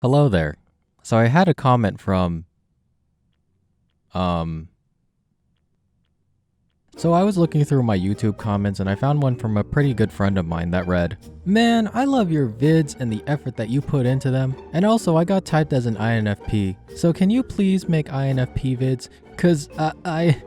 Hello there. So I had a comment from um so I was looking through my YouTube comments and I found one from a pretty good friend of mine that read, "Man, I love your vids and the effort that you put into them. And also I got typed as an INFP. So can you please make INFP vids cuz I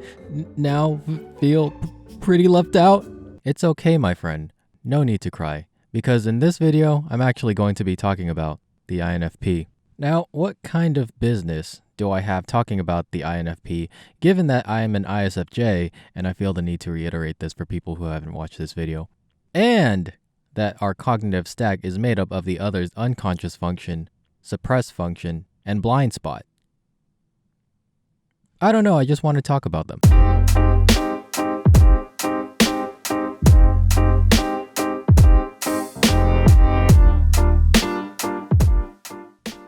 now feel pretty left out?" It's okay, my friend. No need to cry because in this video I'm actually going to be talking about the INFP. Now, what kind of business do I have talking about the INFP, given that I am an ISFJ, and I feel the need to reiterate this for people who haven't watched this video, and that our cognitive stack is made up of the other's unconscious function, suppressed function, and blind spot? I don't know, I just want to talk about them.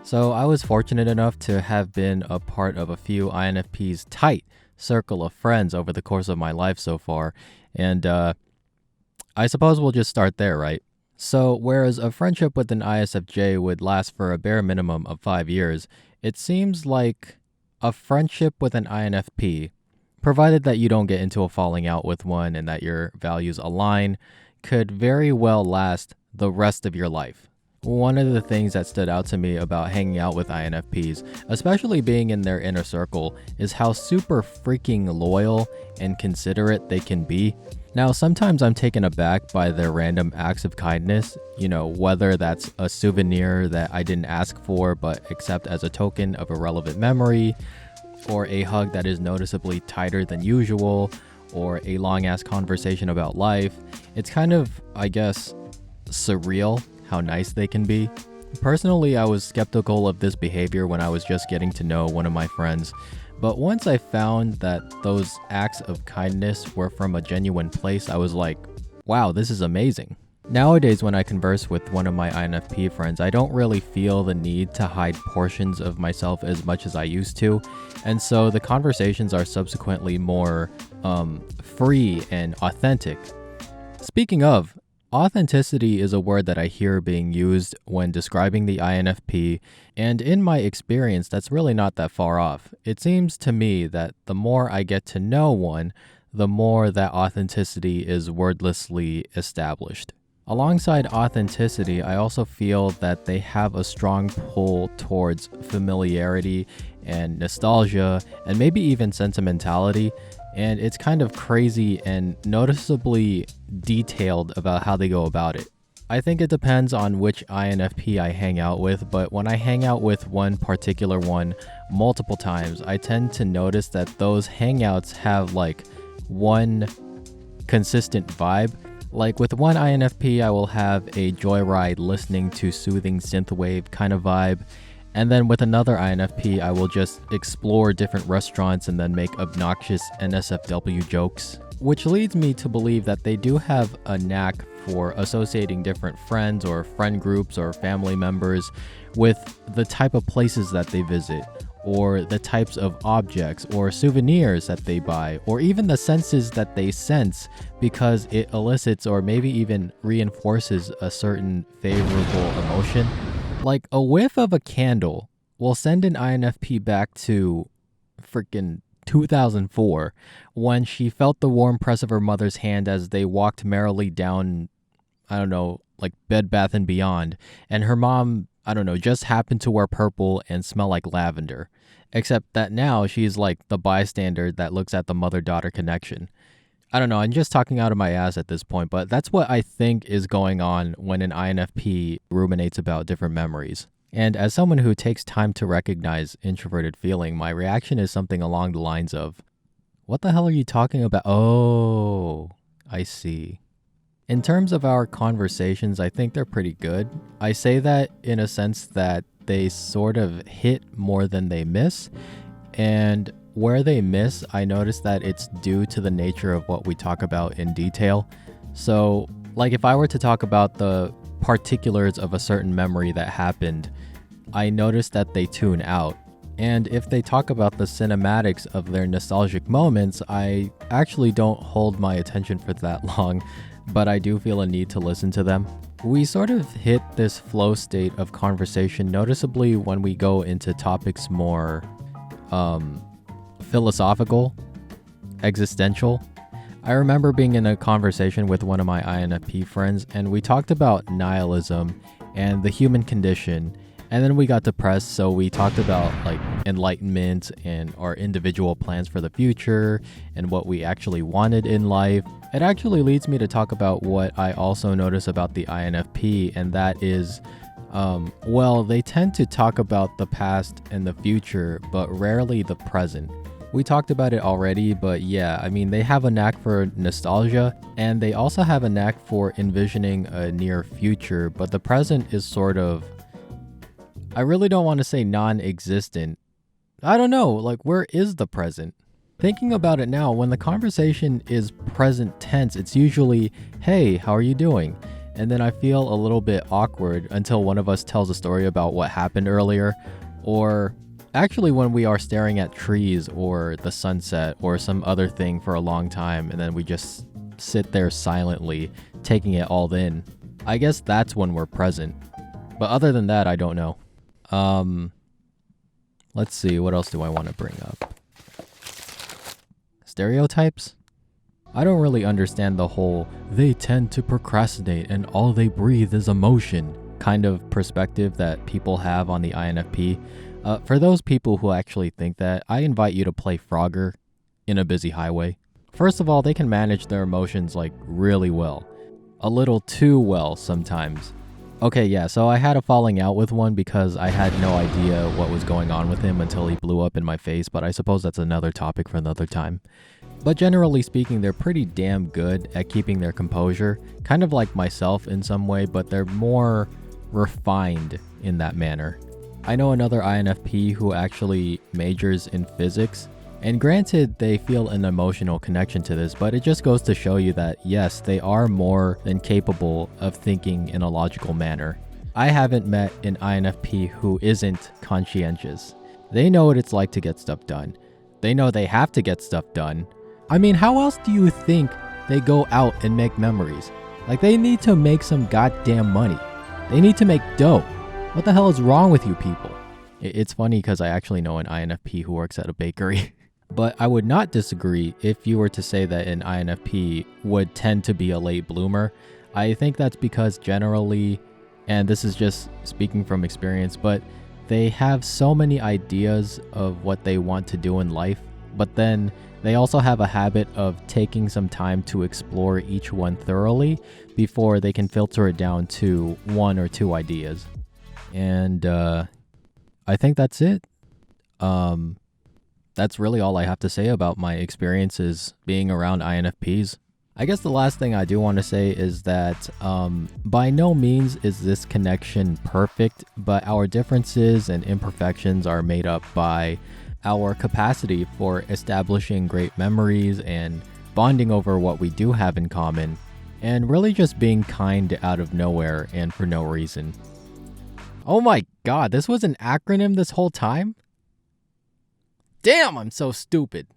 So I was fortunate enough to have been a part of a few INFP's tight circle of friends over the course of my life so far, and I suppose we'll just start there, right? So whereas a friendship with an ISFJ would last for a bare minimum of 5 years, it seems like a friendship with an INFP, provided that you don't get into a falling out with one and that your values align, could very well last the rest of your life. One of the things that stood out to me about hanging out with INFPs, especially being in their inner circle, is how super freaking loyal and considerate they can be. Now, sometimes I'm taken aback by their random acts of kindness, whether that's a souvenir that I didn't ask for but accept as a token of a relevant memory, or a hug that is noticeably tighter than usual, or a long-ass conversation about life. It's kind of, I guess, surreal how nice they can be. Personally, I was skeptical of this behavior when I was just getting to know one of my friends, but once I found that those acts of kindness were from a genuine place, I was like, wow, this is amazing. Nowadays, when I converse with one of my INFP friends, I don't really feel the need to hide portions of myself as much as I used to, and so the conversations are subsequently more free and authentic. Speaking of, authenticity is a word that I hear being used when describing the INFP, and in my experience, that's really not that far off. It seems to me that the more I get to know one, the more that authenticity is wordlessly established. Alongside authenticity, I also feel that they have a strong pull towards familiarity and nostalgia, and maybe even sentimentality. And it's kind of crazy and noticeably detailed about how they go about it. I think it depends on which INFP I hang out with, but when I hang out with one particular one multiple times, I tend to notice that those hangouts have like one consistent vibe. Like with one INFP, I will have a joyride listening to soothing synthwave kind of vibe. And then with another INFP, I will just explore different restaurants and then make obnoxious NSFW jokes, which leads me to believe that they do have a knack for associating different friends or friend groups or family members with the type of places that they visit, or the types of objects or souvenirs that they buy, or even the senses that they sense, because it elicits or maybe even reinforces a certain favorable emotion. Like a whiff of a candle will send an INFP back to freaking 2004 when she felt the warm press of her mother's hand as they walked merrily down, I don't know, like Bed Bath & Beyond, and her mom, I don't know, just happened to wear purple and smell like lavender. Except that now she's like the bystander that looks at the mother-daughter connection. I don't know, I'm just talking out of my ass at this point, but that's what I think is going on when an INFP ruminates about different memories. And as someone who takes time to recognize introverted feeling, my reaction is something along the lines of, what the hell are you talking about? Oh, I see. In terms of our conversations, I think they're pretty good. I say that in a sense that they sort of hit more than they miss, and where they miss, I notice that it's due to the nature of what we talk about in detail. So, like if I were to talk about the particulars of a certain memory that happened, I notice that they tune out. And if they talk about the cinematics of their nostalgic moments, I actually don't hold my attention for that long, but I do feel a need to listen to them. We sort of hit this flow state of conversation noticeably when we go into topics more philosophical, existential. I remember being in a conversation with one of my INFP friends, and we talked about nihilism and the human condition, and then we got depressed, so we talked about like enlightenment and our individual plans for the future and what we actually wanted in life. It actually leads me to talk about what I also notice about the INFP, and that is, well, they tend to talk about the past and the future, but rarely the present. We talked about it already, but yeah, I mean, they have a knack for nostalgia, and they also have a knack for envisioning a near future, but the present is sort of, I really don't want to say non-existent. I don't know, like, where is the present? Thinking about it now, when the conversation is present tense, it's usually, hey, how are you doing? And then I feel a little bit awkward until one of us tells a story about what happened earlier, or actually when we are staring at trees or the sunset or some other thing for a long time, and then we just sit there silently, taking it all in. I guess that's when we're present. But other than that, I don't know. Let's see, what else do I want to bring up? Stereotypes? I don't really understand the whole, they tend to procrastinate and all they breathe is emotion kind of perspective that people have on the INFP. For those people who actually think that, I invite you to play Frogger in a busy highway. First of all, they can manage their emotions like really well. A little too well sometimes. Okay, yeah, so I had a falling out with one because I had no idea what was going on with him until he blew up in my face, but I suppose that's another topic for another time. But generally speaking, they're pretty damn good at keeping their composure, kind of like myself in some way, but they're more refined in that manner. I know another INFP who actually majors in physics, and granted they feel an emotional connection to this, but it just goes to show you that yes, they are more than capable of thinking in a logical manner. I haven't met an INFP who isn't conscientious. They know what it's like to get stuff done. They know they have to get stuff done. I mean, how else do you think they go out and make memories? Like, they need to make some goddamn money. They need to make dough. What the hell is wrong with you people? It's funny because I actually know an INFP who works at a bakery. But I would not disagree if you were to say that an INFP would tend to be a late bloomer. I think that's because generally, and this is just speaking from experience, but they have so many ideas of what they want to do in life, but then they also have a habit of taking some time to explore each one thoroughly before they can filter it down to one or two ideas. And I think that's it. That's really all I have to say about my experiences being around INFPs. I guess the last thing I do want to say is that by no means is this connection perfect, but our differences and imperfections are made up by our capacity for establishing great memories and bonding over what we do have in common, and really just being kind out of nowhere and for no reason. Oh my god, this was an acronym this whole time? Damn, I'm so stupid.